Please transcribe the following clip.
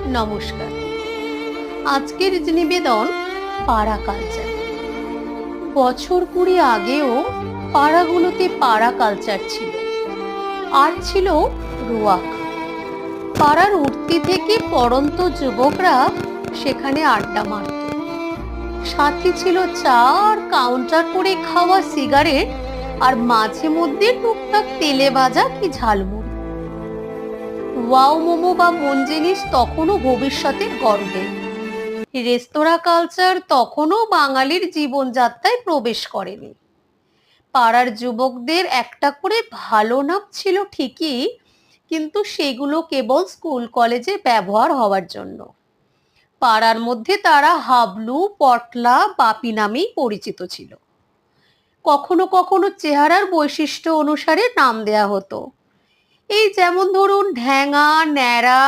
নমস্কার। আজকের নিবেদন পাড়া কালচার। বছর 20 আগেও পাড়াগুলোতে পাড়া কালচার ছিল, আর ছিল রোয়াক। পাড়ার উঠতি থেকে পড়ন্ত যুবকরা সেখানে আড্ডা মারত। সাথে ছিল চা আর কাউন্টার করে খাওয়া সিগারেট, আর মাঝে মধ্যে টুকটাক তেলে ভাজা কি ঝালমুড়ি। ওয়াও মোমো বা মন জিনিস তখনও ভবিষ্যতের গর্বে। রেস্তোরাঁ কালচার তখনও বাঙালির জীবনযাত্রায় প্রবেশ করেনি। পাড়ার যুবকদের একটা করে ভালো নাম ছিল ঠিকই, কিন্তু সেগুলো কেবল স্কুল কলেজে ব্যবহার হওয়ার জন্য। পাড়ার মধ্যে তারা হাবলু, পটলা, বাপি নামেই পরিচিত ছিল। কখনো কখনো চেহারার বৈশিষ্ট্য অনুসারে নাম দেয়া হতো। এই যেমন ধরুন ঢ্যাঙা, ন্যাড়া,